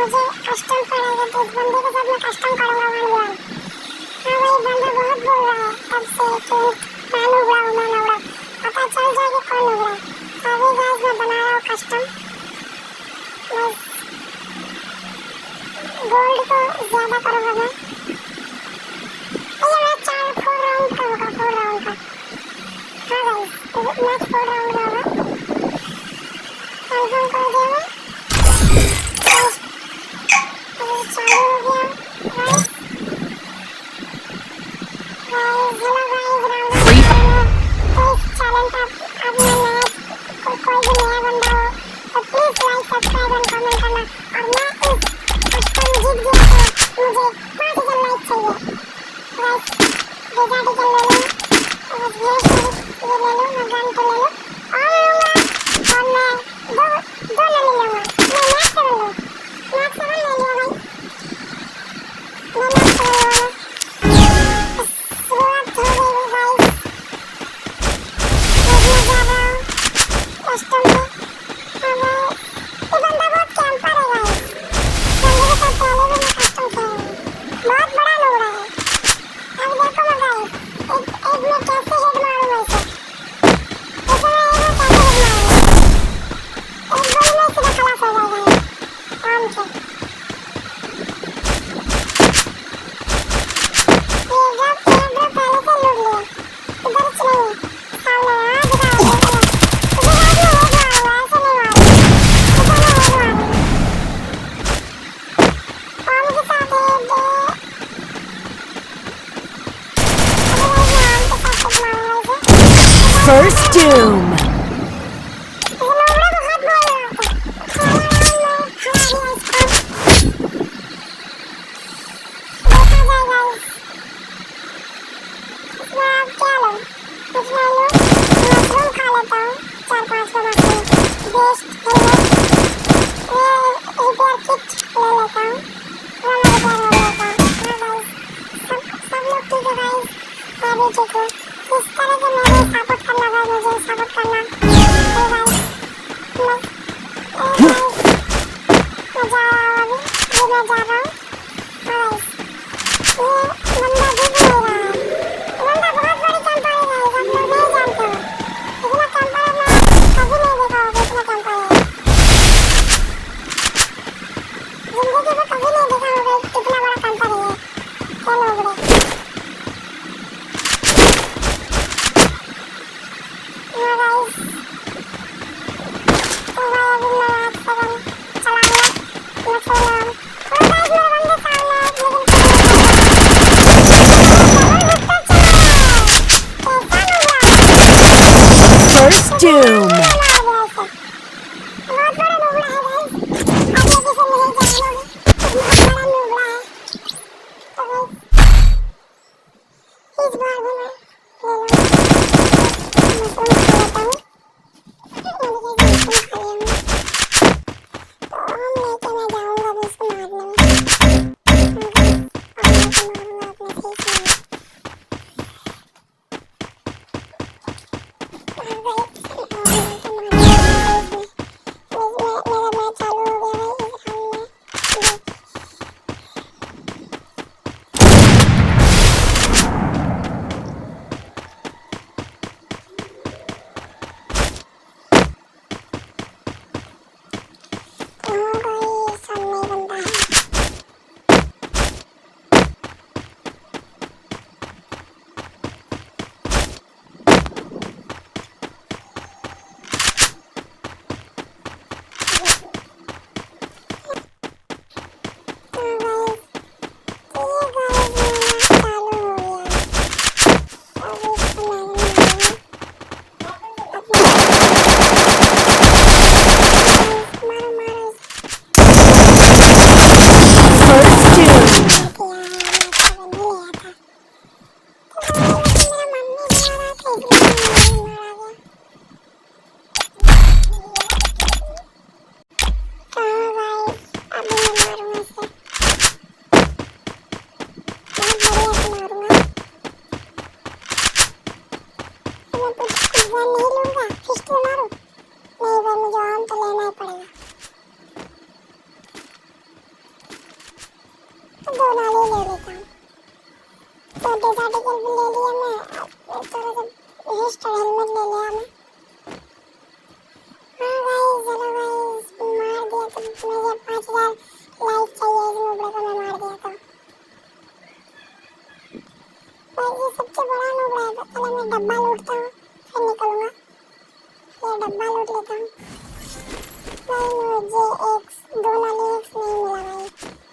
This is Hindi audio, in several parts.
मुझे कस्टम पड़ेगा तो इस बंदे के साथ मैं कस्टम करूंगा 1v1। हाँ भाई बंदा बहुत बोल रहा है तब से कि मैं नुबड़ा हूँ, मैं नुबड़ा। पता चल जाए कि कौन नुबड़ा है। तो अभी गाइस मैं बना रहा हूँ कस्टम। बस गोल्ड को ज़्यादा करूँगा मैं। ये मैच 4 राउंड का होगा, 4 राउंड का। हाँ गाइस मैच 4 राउंड का होगा। कंफर्म कर दिया मैं। चालू हो गया गाइस। हेलो गाइस, राउंड तो इस चैनल पर अब मैं नया, कोई भी नया बंदा हो तो प्लीज लाइक सब्सक्राइब और कमेंट करना। और मैं इस कस्टम जीत गया तो मुझे 5000 लाइक चाहिए गाइस। डिजार्टिकल ले लो, बस ये ले लो, मैं गन तो ले लो और लूँगा। और मैं दो ले लूँगा। मैं मैक्स 7 लूँ, मैक्स 7 ले लिया भाई। मैं मैक्स 7 लूँगा। शुरुआत हो गई गाइस। मैं जा रहा हूँ कस्टम पे। ये बंदा बहुत कैंपर है गाइस। बंदे के साथ पहले भी मैं कस्टम खेला हूँ, बहुत बड़ा लोड़ा है। अब देखो मैं गाइस एक में कैसे हेड मारूंगा इसे। देखो मैं एक में कैसे हेड मारूंगा, एक गोली में सीधा खलास हो जाएगा ये आराम से। एयर ड्रॉप पहले से लूट लिया। इधर चलेंगे सामने। हाँ दिखा इधर आज मैं हेड मारूंगा, ऐसे नहीं मारूंगा। इधर मैं हेड मारूंगा आर्म के साथ। हेड अभी गाइस मैं आर्म के साथ हेड मारूंगा इसे। First Doom. लोगड़ा बहुत बोल रहा था। पहला राउंड में हरा दिया इसको। देखा जाए गाइस इसमें आप क्या लो। कुछ नहीं लो, मशरूम खा लेता हूँ 4-5 को mushroom. Best helmet, repair kit ले लेता हूँ, वो मैं रिपेयर हो लेता हूँ। हाँ गाइस सब लोग ठीक है गाइस, मैं भी ठीक हूँ। इस तरह से मेरे सपोर्ट करना भाई, मुझे सपोर्ट करना। हे गाइस मैं जा रहा हूँ अभी मैं जा रहा हूँ। हाँ गाइस ये बंदा दिख नहीं रहा है। बंदा बहुत बड़ी कैंपर है गाइस, आप लोग नहीं जानते हो। इतना कैंपर मैं कभी नहीं देखा होगा। इतना कैंपर है जिंदगी में कभी नहीं देखा होगा। इतना बड़ा कैंपर है ये। क्या लोग रे। हाँ गाइस तो भाई अभी मैं मैच 7 चलाऊंगा। मैं खेल रहा हूँ। और गाइस मेरे बंदे सामने हैं लेकिन डबल हुक चला है। कैसा नुबड़ा। First Doom. बहुत बड़ा नुबड़ा है गाइस। अब ये किसी नहीं जानोगे, बहुत बड़ा नुबड़ा है। तो गाइस इस बार भी मैं ले लूँगा। मशरूम खा लेता हूँ। मशरूम खा लिया हमने तो हम लेके मैं जाऊँगा अभी इसको मारने में। हाँ गाइस अब मैं इसे मारूँगा अपने सही से। हाँ गाइस मैं इसे मारूँगा अपने सही से। मेरा मैच चालू हो गया भाई इस राउंड में। कहाँ कोई सामने बंदा है। हाँ गाइस तो ये गाइस मेरा मैच चालू हो गया है। अब इसको मैं ही मारूँगा अपने मारो मारो इसे। First Doom. नहीं किया है, मैच 7 ही लिया था। तो भाई लेकिन मेरा मन नहीं बना रहा था इसलिए मैं नहीं मारा गया। तो हाँ गाइस अभी मैं मारूँगा इसे, बहुत बढ़िया से मारूँगा। तो मैं कुछ गन नहीं लूँगा, पिस्टल मारूँ। नहीं भाई मुझे आर्म तो लेना ही पड़ेगा। वेस्ट और हेलमेट ले लिया हमें। हाँ गाइस चलो गाइस मार दिया तो मुझे 5000 लाइक चाहिए इस नोबड़े को मैं मार दिया तो। और ये सबसे बड़ा नोबड़ा है तो पहले मैं डब्बा लूटता हूँ फिर निकलूंगा। ये डब्बा लूट लेता हूँ। भाई मुझे एक दो नाली एक्स नहीं मिला भाई।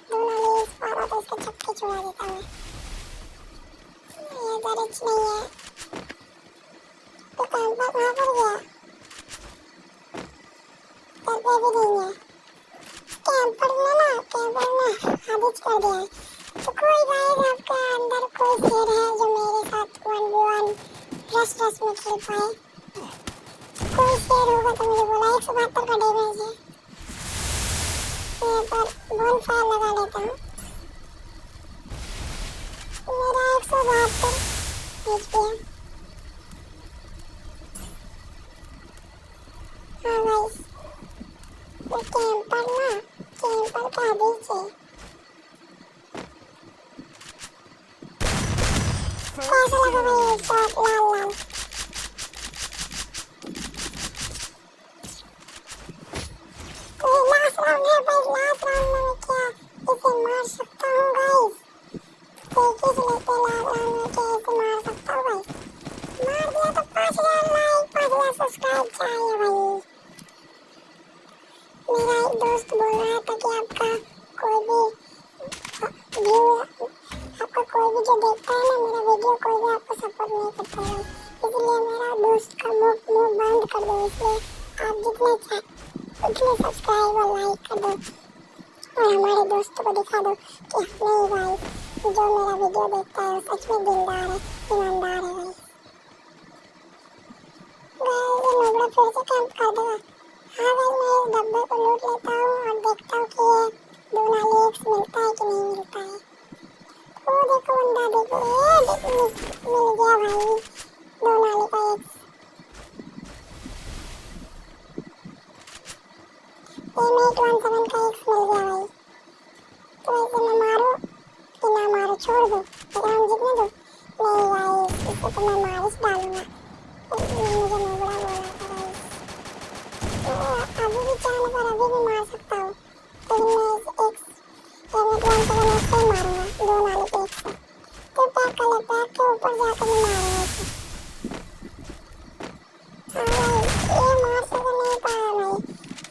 दो नाली एक्स पा रहा तो इसके छक्के छुड़ा देता मैं। ये इधर रिच नहीं है तो कैंपर कहाँ पर गया? घर पे भी नहीं है। कैंपर ने हादिच कर दिया है। तो कोई गाइस आपका अंदर कोई शेर है जो मेरे साथ 1v1 रस में खेल पाए? कोई शेर होगा तो मुझे बोला। 172 का डैमेज है। मैं पर बोन फायर लगा लेता हूँ। मेरा 172 HP है। हाँ गाइस ये कैंपर का बीच है। कैसा लगा भाई ये शॉट लाल लाल? तो ये लास्ट राउंड है भाई। लास्ट राउंड में मैं क्या इसे मार सकता हूँ गाइस? देखिए लेते लास्ट राउंड में क्या इसे मार सकता हूँ भाई? मार दिया तो 5000 लाइक 5000 सब्सक्राइब चाहिए भाई। मेरा एक दोस्त बोल रहा था कि आपका कोई भी व्यू आपका कोई भी जो देखता है ना मेरा वीडियो कोई भी आपको सपोर्ट नहीं करता है। इसलिए मेरा दोस्त का मुंह बंद कर दो। इसलिए आप जितने उतने सब्सक्राइब और लाइक कर दो और हमारे दोस्तों को दिखा दो कि नहीं भाई जो मेरा वीडियो देखता है वो सच में दिलदार है ईमानदार है भाई। ये नोबड़ा फिर से कैंप कर देगा। हाँ भाई मैं इस डब्बे को लूट लेता हूँ और देखता हूँ कि ये दो नाली एक्स मिलता है कि नहीं मिलता है। ओ देखो बंदा देखो मिल गया भाई दो नाली का एक्स। M817 का एक्स मिल गया भाई। तो इसे मैं मारूँ कि ना मारूँ? छोड़ दूँ राउंड जीतने दूँ? नहीं गाइस इसे तो मैं मार ही डालूंगा। मुझे नोबड़ा बोला था गाइस। तो अभी भी चाहने पर अभी भी मार सकता हूँ लेकिन मैं इस M817 से ही मारूंगा दो नाली के एक्स से। तो पैक कर ले। पैक के ऊपर जाकर मैं मारूंगा इसे। हाँ भाई ये मार सके नहीं पाया भाई।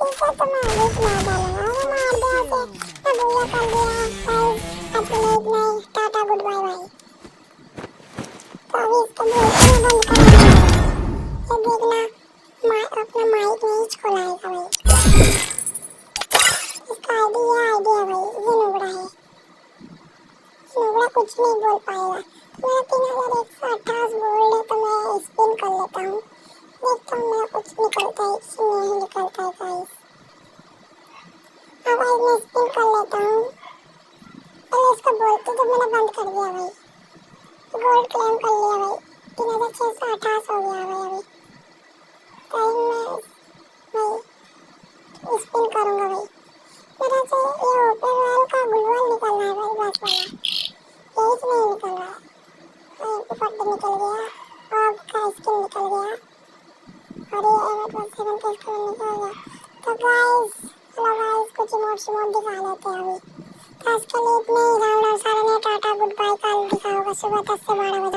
इसे तो मैं अभी से मार डालूंगा। अरे मार दिया इसे। अबूया कर दिया भाई। अपने इतना ही टाटा गुड बाय भाई। तो अभी इसको बोलते मैं बंद कर दूंगा। ये देखना अपना माइक नहीं खोलाएगा भाई। इसका आईडी है भाई। ये नोबड़ा है। नोबड़ा कुछ नहीं बोल पाएगा। मेरा 3128 गोल्ड है तो मैं स्पिन कर लेता हूँ। देखता हूँ मेरा कुछ निकलता है कि नहीं निकलता है गाइस। अब भाई मैं स्पिन कर लेता हूँ। पहले इसको बोलते तो मैंने बंद कर दिया भाई। गोल्ड क्लेम कर लिया भाई। 3628 हो गया भाई अभी। टाइम में भाई स्पिन करूँगा भाई। मेरा से ये ओपन रॉयल का गुलवाल निकलना है भाई बस वाला। यही से नहीं निकल रहा है। दुपट्टे निकल गया और का स्किन निकल गया और ये M817 का स्किन निकल गया। तो गाइस चलो गाइस कुछ इमोट दिखा लेते हैं अभी। तो आज के लिए इतने ही। राउंड और सारे ने टाटा गुड बाय। कल दिखाऊंगा सुबह 10 से 12 बजे।